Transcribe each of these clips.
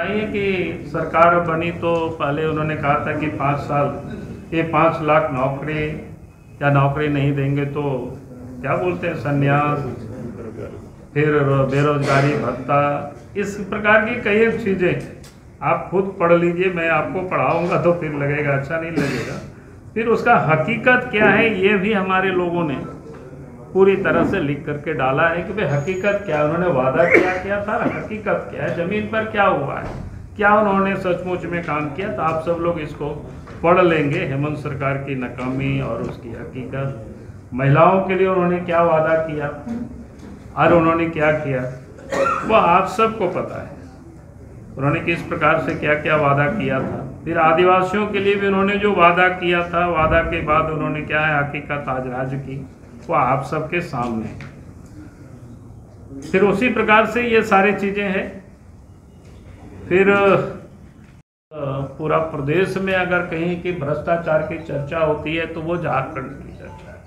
बताइए कि सरकार बनी तो पहले उन्होंने कहा था कि 5 साल ये 5 लाख नौकरी या नौकरी नहीं देंगे तो क्या बोलते हैं संन्यास, फिर बेरोजगारी भत्ता, इस प्रकार की कई चीज़ें आप खुद पढ़ लीजिए, मैं आपको पढ़ाऊंगा तो फिर लगेगा अच्छा नहीं लगेगा। फिर उसका हकीकत क्या है ये भी हमारे लोगों ने पूरी तरह से लिख करके डाला है कि भाई हकीकत क्या है, उन्होंने वादा किया था, हकीकत क्या है, ज़मीन पर क्या हुआ है, क्या उन्होंने सचमुच में काम किया। तो आप सब लोग इसको पढ़ लेंगे, हेमंत सरकार की नाकामी और उसकी हकीकत, महिलाओं के लिए उन्होंने क्या वादा किया और उन्होंने क्या किया वो आप सबको पता है, उन्होंने किस प्रकार से क्या क्या वादा किया था। फिर आदिवासियों के लिए भी उन्होंने जो वादा किया था, वादा के बाद उन्होंने क्या है हकीकत आज राज्य की, वो आप सबके सामने है। फिर उसी प्रकार से ये सारी चीज़ें हैं। फिर पूरा प्रदेश में अगर कहीं की भ्रष्टाचार की चर्चा होती है तो वो झारखंड की चर्चा है।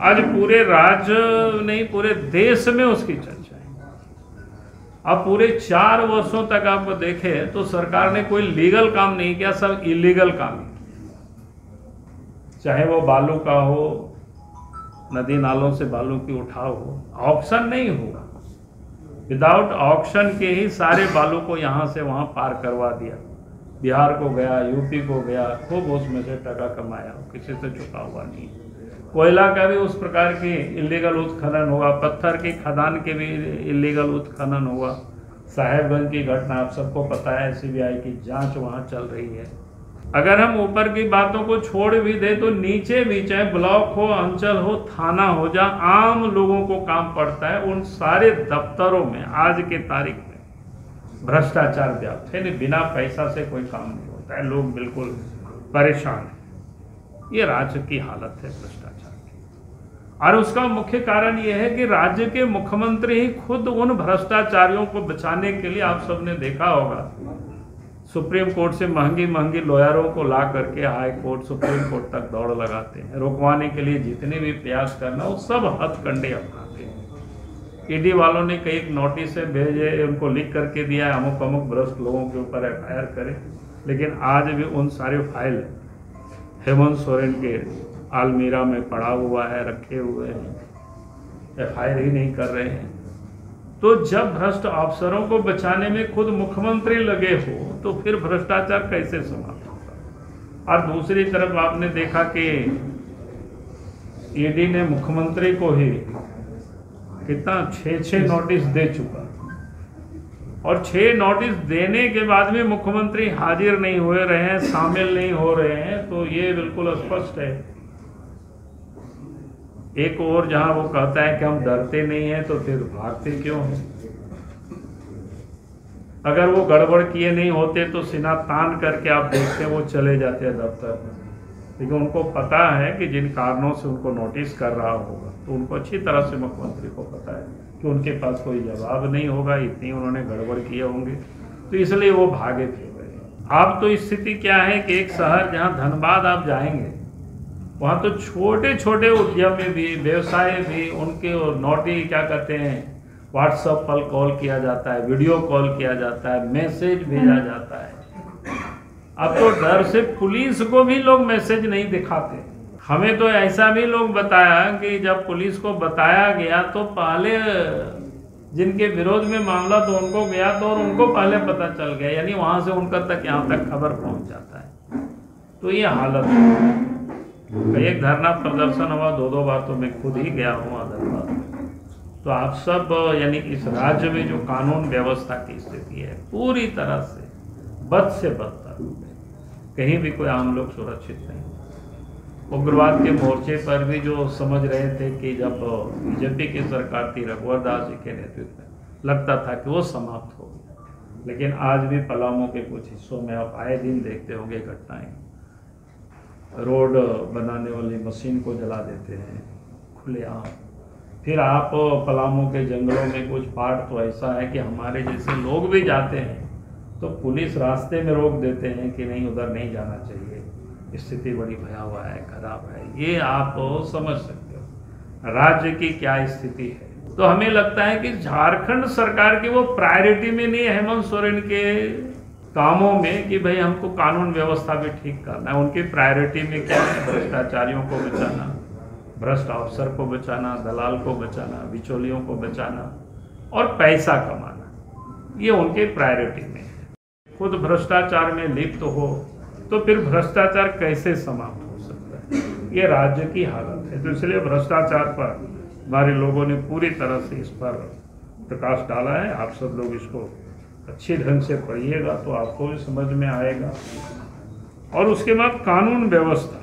आज पूरे राज्य नहीं पूरे देश में उसकी चर्चा है। अब पूरे 4 वर्षों तक आप देखें तो सरकार ने कोई लीगल काम नहीं किया, सब इलीगल काम किया, चाहे वो बालू का हो, नदी नालों से बालू की उठाव हो, ऑक्शन नहीं हुआ, विदाउट ऑक्शन के ही सारे बालू को यहाँ से वहाँ पार करवा दिया, बिहार को गया, यूपी को गया, खूब उसमें से टका कमाया, किसी से चुका हुआ नहीं। कोयला का भी उस प्रकार की इलीगल उत्खनन हुआ, पत्थर की खदान के भी इलीगल उत्खनन हुआ। साहेबगंज की घटना आप सबको पता है, सीबीआई की जांच वहाँ चल रही है। अगर हम ऊपर की बातों को छोड़ भी दें तो नीचे भी, चाहे ब्लॉक हो, अंचल हो, थाना हो, जहाँ आम लोगों को काम पड़ता है, उन सारे दफ्तरों में आज के तारीख में भ्रष्टाचार व्याप्त है। बिना पैसा से कोई काम नहीं होता है, लोग बिल्कुल परेशान हैं। ये राज्य की हालत है भ्रष्टाचार की, और उसका मुख्य कारण ये है कि राज्य के मुख्यमंत्री ही खुद उन भ्रष्टाचारियों को बचाने के लिए, आप सबने देखा होगा, सुप्रीम कोर्ट से महंगी महंगी लॉयरों को ला करके हाई कोर्ट, सुप्रीम कोर्ट तक दौड़ लगाते हैं। रुकवाने के लिए जितने भी प्रयास करना वो सब हथकंडे अपनाते हैं। ईडी वालों ने कई नोटिस भेजे, उनको लिख करके दिया है अमुक अमुक भ्रष्ट लोगों के ऊपर एफआईआर करें, लेकिन आज भी उन सारे फाइल हेमंत सोरेन के आलमीरा में पड़ा हुआ है, रखे हुए हैं, एफआईआर ही नहीं कर रहे हैं। तो जब भ्रष्ट अफसरों को बचाने में खुद मुख्यमंत्री लगे हो तो फिर भ्रष्टाचार कैसे समाप्त होगा। और दूसरी तरफ आपने देखा कि ईडी ने मुख्यमंत्री को ही कितना 6 नोटिस दे चुका, और 6 नोटिस देने के बाद में मुख्यमंत्री हाजिर नहीं हो रहे हैं, शामिल नहीं हो रहे हैं, तो ये बिल्कुल स्पष्ट है। एक और जहां वो कहता है कि हम डरते नहीं हैं, तो फिर भागते क्यों हैं। अगर वो गड़बड़ किए नहीं होते तो सीना तान करके आप देखते वो चले जाते हैं दफ्तर में, लेकिन उनको पता है कि जिन कारणों से उनको नोटिस कर रहा होगा, तो उनको अच्छी तरह से मुख्यमंत्री को पता है कि उनके पास कोई जवाब नहीं होगा, इतनी उन्होंने गड़बड़ किए होंगे, तो इसलिए वो भागे फिर गए। अब तो स्थिति क्या है कि एक शहर जहाँ धनबाद आप जाएंगे, वहाँ तो छोटे छोटे उद्यमी भी, व्यवसाय भी, उनके नोटी क्या कहते हैं, व्हाट्सएप पर कॉल किया जाता है, वीडियो कॉल किया जाता है, मैसेज भेजा जाता है। अब तो डर से पुलिस को भी लोग मैसेज नहीं दिखाते। हमें तो ऐसा भी लोग बताया कि जब पुलिस को बताया गया तो पहले जिनके विरोध में मामला तो उनको गया तो, और उनको पहले पता चल गया, यानी वहाँ से उनका तक यहाँ तक खबर पहुँच जाता है। तो ये हालत है। एक धरना प्रदर्शन हुआ, 2 बार तो मैं खुद ही गया हूँ धनबाद। तो आप सब यानी इस राज्य में जो कानून व्यवस्था की स्थिति है पूरी तरह से बद से बदतर, कहीं भी कोई आम लोग सुरक्षित नहीं। उग्रवाद के मोर्चे पर भी जो समझ रहे थे कि जब बीजेपी की सरकार थी रघुवर दास जी के नेतृत्व में, लगता था कि वो समाप्त हो गया, लेकिन आज भी पलामू के कुछ हिस्सों में आप आए दिन देखते होंगे घटनाएं। रोड बनाने वाली मशीन को जला देते हैं खुलेआम। फिर आप पलामू के जंगलों में कुछ पार्ट तो ऐसा है कि हमारे जैसे लोग भी जाते हैं तो पुलिस रास्ते में रोक देते हैं कि नहीं उधर नहीं जाना चाहिए, स्थिति बड़ी भयावह है, खराब है। ये आप समझ सकते हो राज्य की क्या स्थिति है। तो हमें लगता है कि झारखंड सरकार की वो प्रायोरिटी में नहीं है हेमंत सोरेन के कामों में कि भाई हमको कानून व्यवस्था भी ठीक करना है। उनकी प्रायोरिटी में क्या है? भ्रष्टाचारियों को बचाना, भ्रष्ट अफसर को बचाना, दलाल को बचाना, बिचौलियों को बचाना और पैसा कमाना, ये उनके प्रायोरिटी में है। खुद भ्रष्टाचार में लिप्त हो तो फिर भ्रष्टाचार कैसे समाप्त हो सकता है? ये राज्य की हालत है। तो इसलिए भ्रष्टाचार पर हमारे लोगों ने पूरी तरह से इस पर प्रकाश डाला है। आप सब लोग इसको अच्छे ढंग से पढ़िएगा तो आपको भी समझ में आएगा। और उसके बाद कानून व्यवस्था,